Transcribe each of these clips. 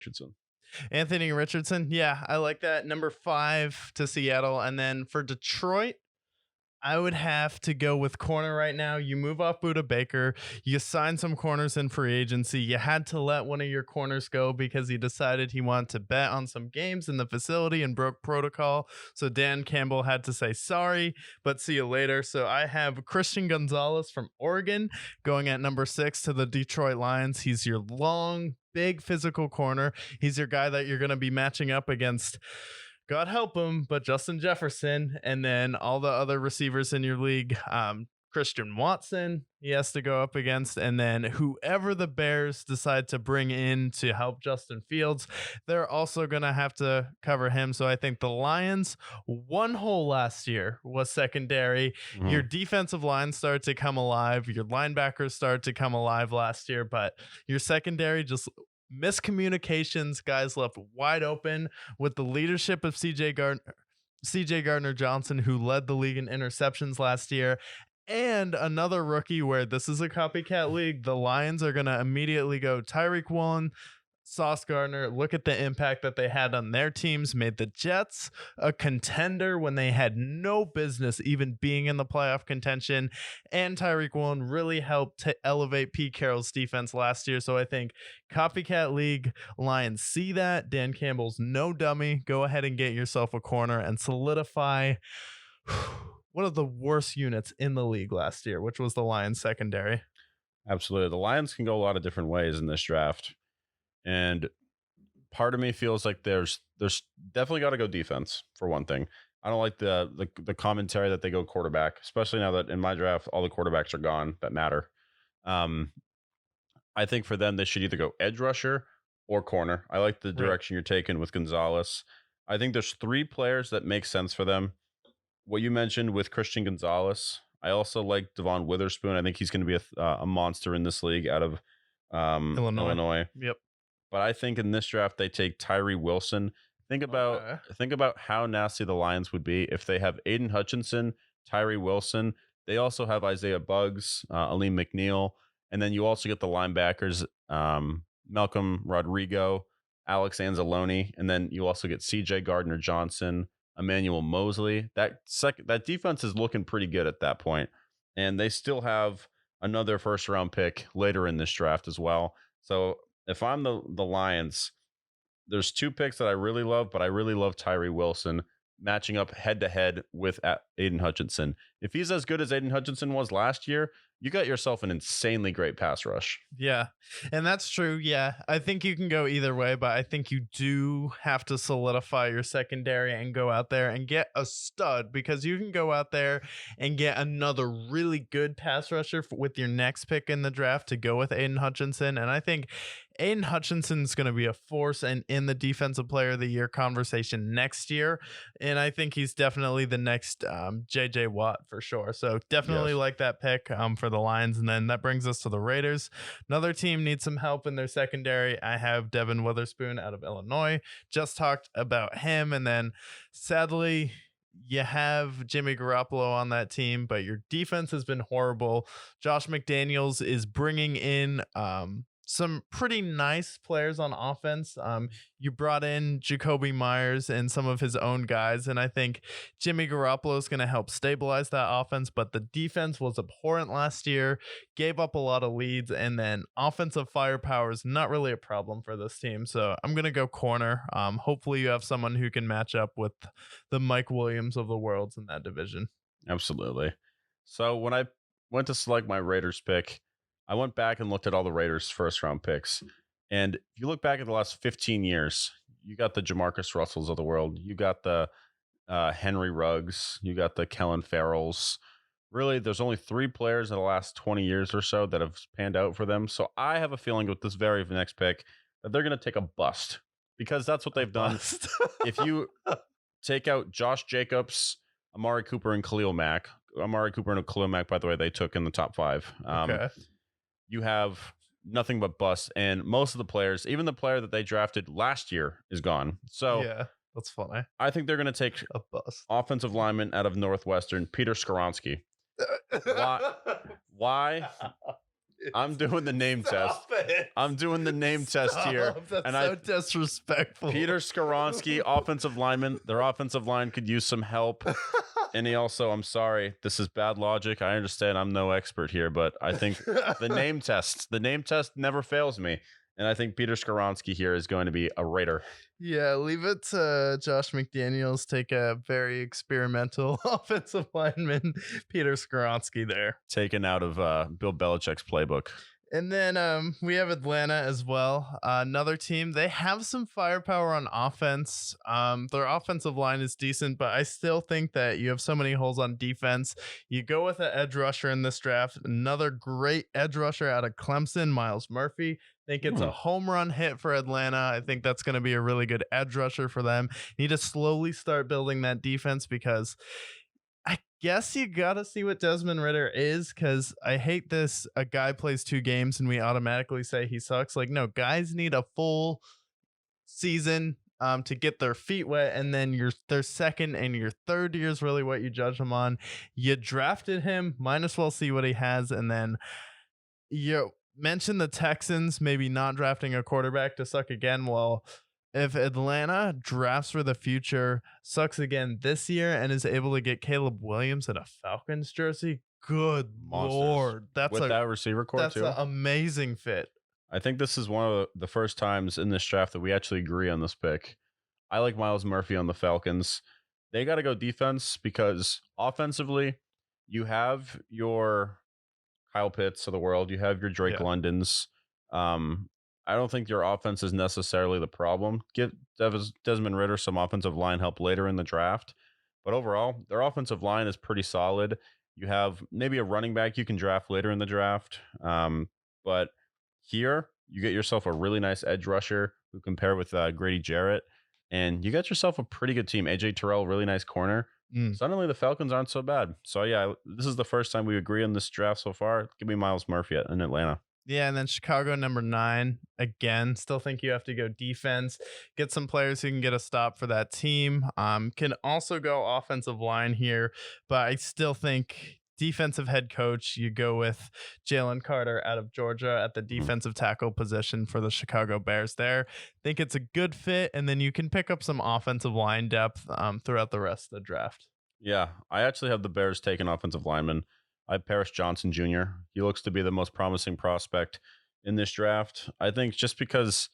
Richardson. Anthony Richardson. Yeah, I like that. Number 5 to Seattle. And then for Detroit, I would have to go with corner right now. You move off Buda Baker. You sign some corners in free agency. You had to let one of your corners go because he decided he wanted to bet on some games in the facility and broke protocol. So Dan Campbell had to say sorry, but see you later. So I have Christian Gonzalez from Oregon going at number 6 to the Detroit Lions. He's your long, big physical corner. He's your guy that you're going to be matching up against, God help him, but Justin Jefferson, and then all the other receivers in your league. Christian Watson, he has to go up against, and then whoever the Bears decide to bring in to help Justin Fields, they're also going to have to cover him. So I think the Lions, one hole last year was secondary. Your defensive line started to come alive. Your linebackers started to come alive last year, but your secondary just miscommunications, guys left wide open with the leadership of CJ Gardner Johnson, who led the league in interceptions last year, and another rookie where this is a copycat league. The Lions are going to immediately go Tyreek Woolen, Sauce Gardner. Look at the impact that they had on their teams, made the Jets a contender when they had no business even being in the playoff contention. And Tyreek Woolen really helped to elevate Pete Carroll's defense last year. So I think copycat league, Lions see that. Dan Campbell's no dummy. Go ahead and get yourself a corner and solidify one of the worst units in the league last year, which was the Lions secondary. Absolutely. The Lions can go a lot of different ways in this draft. And part of me feels like there's definitely got to go defense for one thing. I don't like the commentary that they go quarterback, especially now that in my draft all the quarterbacks are gone that matter. I think for them they should either go edge rusher or corner. I like the direction you're taking with Gonzalez. I think there's 3 players that make sense for them. What you mentioned with Christian Gonzalez, I also like Devon Witherspoon. I think he's going to be a monster in this league out of Illinois. Yep. But I think in this draft they take Tyree Wilson. Think about how nasty the Lions would be if they have Aiden Hutchinson, Tyree Wilson. They also have Isaiah Buggs, Aleem McNeil, and then you also get the linebackers, Malcolm Rodrigo, Alex Anzalone, and then you also get CJ Gardner Johnson, Emmanuel Mosley. That defense is looking pretty good at that point, and they still have another first round pick later in this draft as well. So if I'm the Lions, there's 2 picks that I really love, but I really love Tyree Wilson matching up head to head with Aiden Hutchinson. If he's as good as Aiden Hutchinson was last year, you got yourself an insanely great pass rush. Yeah, and that's true. Yeah, I think you can go either way, but I think you do have to solidify your secondary and go out there and get a stud, because you can go out there and get another really good pass rusher with your next pick in the draft to go with Aiden Hutchinson. And I think Aiden Hutchinson's going to be a force and in the defensive player of the year conversation next year. And I think he's definitely the next JJ Watt for sure. So definitely like that pick for the Lions. And then that brings us to the Raiders. Another team needs some help in their secondary. I have Devin Witherspoon out of Illinois. Just talked about him. And then sadly, you have Jimmy Garoppolo on that team, but your defense has been horrible. Josh McDaniels is bringing in some pretty nice players on offense. You brought in Jacoby Myers and some of his own guys, and I think Jimmy Garoppolo is going to help stabilize that offense, but the defense was abhorrent last year, gave up a lot of leads, and then offensive firepower is not really a problem for this team. So I'm going to go corner. Hopefully you have someone who can match up with the Mike Williams of the world in that division. Absolutely. So when I went to select my Raiders pick, I went back and looked at all the Raiders' first round picks. And if you look back at the last 15 years, you got the Jamarcus Russells of the world. You got the Henry Ruggs. You got the Kellen Farrells. Really, there's only 3 players in the last 20 years or so that have panned out for them. So I have a feeling with this very next pick that they're going to take a bust, because that's what they've done. If you take out Josh Jacobs, Amari Cooper, and Khalil Mack. Amari Cooper and Khalil Mack, by the way, they took in the top 5. You have nothing but busts, and most of the players, even the player that they drafted last year, is gone. So yeah, that's funny. I think they're going to take A bust. offensive lineman out of Northwestern, Peter Skoronsky. Why? I'm doing the name test. I'm doing the name test here. That's and so disrespectful. Peter Skoronski, offensive lineman. Their offensive line could use some help. And he also, I'm sorry, this is bad logic. I understand I'm no expert here, but I think the name test never fails me. And I think Peter Skoronski here is going to be a Raider. Yeah, leave it to Josh McDaniels. Take a very experimental offensive lineman, Peter Skoronski there. Taken out of Bill Belichick's playbook. And then we have Atlanta as well. Another team. They have some firepower on offense. Their offensive line is decent, but I still think that you have so many holes on defense. You go with an edge rusher in this draft. Another great edge rusher out of Clemson, Miles Murphy. I think it's a home run hit for Atlanta. I think that's going to be a really good edge rusher for them. Need to slowly start building that defense because I guess you got to see what Desmond Ridder is, because I hate this. A guy plays 2 games and we automatically say he sucks. Like, no, guys need a full season to get their feet wet, and then their second and your third year is really what you judge them on. You drafted him, might as well see what he has. And then you mentioned the Texans maybe not drafting a quarterback to suck again. Well, if Atlanta drafts for the future, sucks again this year, and is able to get Caleb Williams in a Falcons jersey, good Lord. That's with that receiver core that's too. an amazing fit. I think this is one of the first times in this draft that we actually agree on this pick. I like Miles Murphy on the Falcons. They got to go defense because offensively, you have your Kyle Pitts of the world. You have your Drake Londons. I don't think your offense is necessarily the problem. Give Desmond Ridder some offensive line help later in the draft. But overall, their offensive line is pretty solid. You have maybe a running back you can draft later in the draft. But here, you get yourself a really nice edge rusher who can pair with Grady Jarrett. And you got yourself a pretty good team. AJ Terrell, really nice corner. Suddenly, the Falcons aren't so bad. So, yeah, this is the first time we agree on this draft so far. Give me Miles Murphy in Atlanta. Yeah, and then Chicago, number 9. Again, still think you have to go defense. Get some players who can get a stop for that team. Can also go offensive line here, but I still think defensive head coach, you go with Jalen Carter out of Georgia at the defensive tackle position for the Chicago Bears there. Think it's a good fit, and then you can pick up some offensive line depth throughout the rest of the draft. Yeah, I actually have the Bears taking offensive lineman. I have Paris Johnson Jr. He looks to be the most promising prospect in this draft. I think just because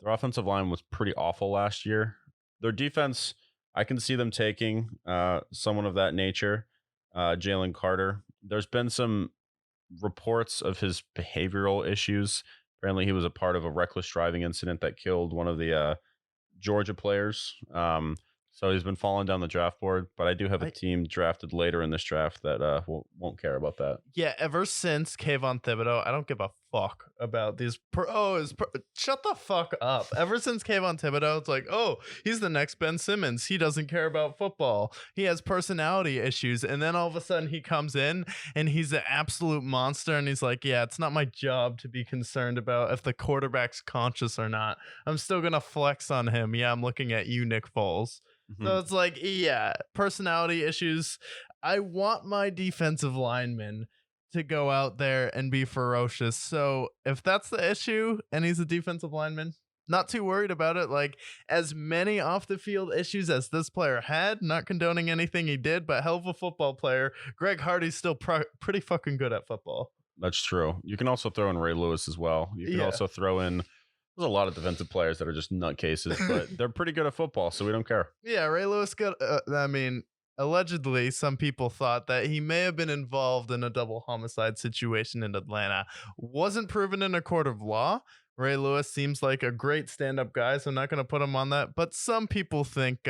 their offensive line was pretty awful last year. Their defense, I can see them taking someone of that nature, Jalen Carter. There's been some reports of his behavioral issues. Apparently, he was a part of a reckless driving incident that killed one of the Georgia players. So he's been falling down the draft board, but I do have a team drafted later in this draft that won't care about that. Yeah, ever since Kayvon Thibodeau, I don't give a fuck about these. Shut the fuck up. Ever since Kayvon Thibodeau, it's like, oh, he's the next Ben Simmons. He doesn't care about football. He has personality issues. And then all of a sudden he comes in and he's an absolute monster. And he's like, yeah, it's not my job to be concerned about if the quarterback's conscious or not. I'm still going to flex on him. Yeah, I'm looking at you, Nick Foles. So it's like, yeah, personality issues. I want my defensive lineman to go out there and be ferocious. So if that's the issue and he's a defensive lineman, not too worried about it. Like, as many off the field issues as this player had, not condoning anything he did, but hell of a football player. Greg Hardy's still pretty fucking good at football. That's true. You can also throw in Ray Lewis as well. You can also throw in... There's a lot of defensive players that are just nutcases, but they're pretty good at football, so we don't care. Yeah, Ray Lewis got, allegedly, some people thought that he may have been involved in a double homicide situation in Atlanta. Wasn't proven in a court of law. Ray Lewis seems like a great stand-up guy, so I'm not going to put him on that. But some people think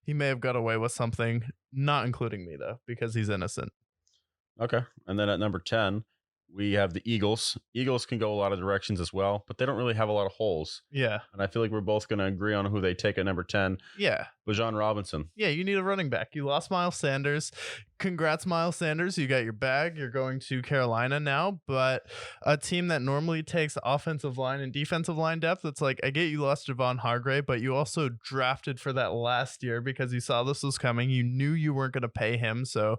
he may have got away with something, not including me, though, because he's innocent. Okay, and then at number 10... we have the Eagles. Eagles can go a lot of directions as well, but they don't really have a lot of holes. Yeah. And I feel like we're both going to agree on who they take at number 10. Yeah. Bijan Robinson. Yeah, you need a running back. You lost Miles Sanders. congrats, Miles Sanders. You got your bag. You're going to Carolina now, but a team that normally takes offensive line and defensive line depth, it's like, I get you lost Javon Hargrave, but you also drafted for that last year because you saw this was coming. You knew you weren't going to pay him. So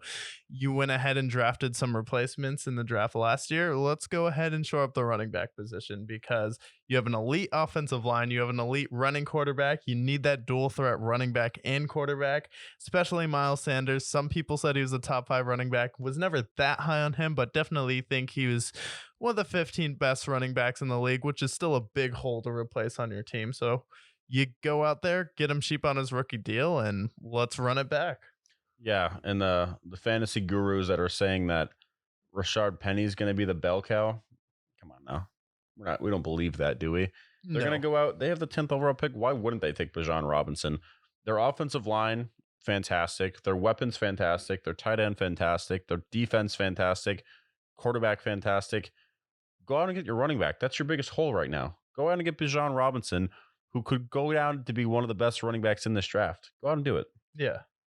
you went ahead and drafted some replacements in the draft last year. Let's go ahead and shore up the running back position because you have an elite offensive line. You have an elite running quarterback. You need that dual threat running back and quarterback, especially Miles Sanders. Some people said he was a top 5 running back. Was never that high on him, but definitely think he was one of the 15 best running backs in the league, which is still a big hole to replace on your team. So you go out there, get him cheap on his rookie deal, and let's run it back. Yeah, and the fantasy gurus that are saying that Rashard Penny is going to be the bell cow. Come on now, we don't believe that, do we? They're going to go out. They have the 10th overall pick. Why wouldn't they take Bijan Robinson? Their offensive line, fantastic. Their weapons, fantastic. Their tight end, fantastic. Their defense, fantastic. Quarterback, fantastic. Go out and get your running back. That's your biggest hole right now. Go out and get Bijan Robinson, who could go down to be one of the best running backs in this draft. Go out and do it. Yeah.